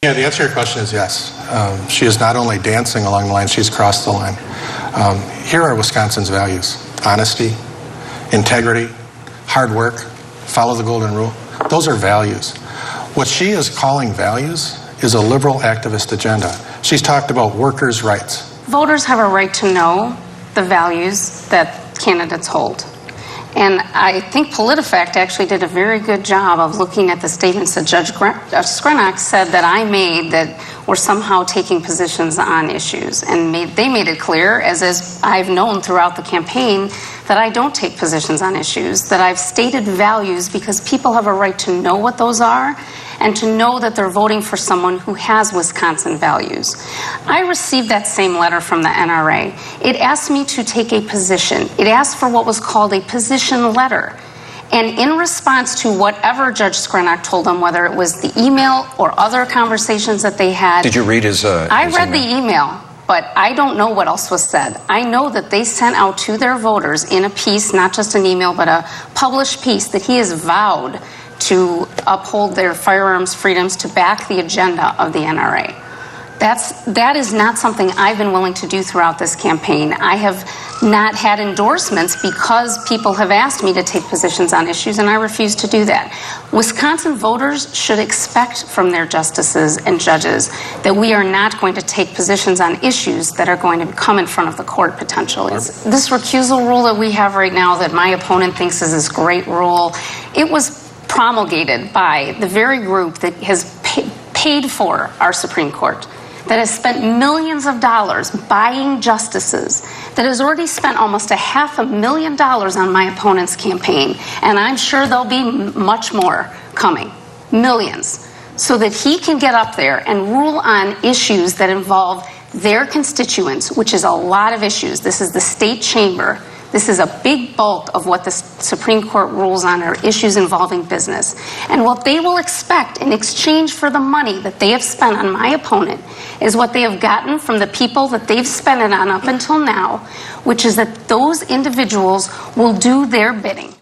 Yeah, the answer to your question is yes. She is not only dancing along the line, she's crossed the line. Here are Wisconsin's values: honesty, integrity, hard work, follow the golden rule. Those are values. What she is calling values is a liberal activist agenda. She's talked about workers' rights. Voters have a right to know the values that candidates hold. And I think PolitiFact actually did a very good job of looking at the statements that Judge Skrenak said that I made that were somehow taking positions on issues. And they made it clear, as I've known throughout the campaign, that I don't take positions on issues, that I've stated values because people have a right to know what those are and to know that they're voting for someone who has Wisconsin values. I received that same letter from the NRA. It asked me to take a position. It asked for what was called a position letter. And in response to whatever Judge Skrenak told them, whether it was the email or other conversations that they had. Did you read his I read email? the email, but I don't know what else was said. I know that they sent out to their voters in a piece, not just an email, but a published piece, that he has vowed to uphold their firearms freedoms, to back the agenda of the NRA. That is not something I've been willing to do throughout this campaign. I have not had endorsements because people have asked me to take positions on issues, and I refuse to do that. Wisconsin voters should expect from their justices and judges that we are not going to take positions on issues that are going to come in front of the court potentially. This recusal rule that we have right now that my opponent thinks is this great rule, it was promulgated by the very group that has paid for our Supreme Court, that has spent millions of dollars buying justices, that has already spent almost $500,000 on my opponent's campaign, and I'm sure there'll be much more coming, millions, so that he can get up there and rule on issues that involve their constituents, which is a lot of issues. This is the state chamber. This is a big bulk of what the Supreme Court rules on are issues involving business. And what they will expect in exchange for the money that they have spent on my opponent is what they have gotten from the people that they've spent it on up until now, which is that those individuals will do their bidding.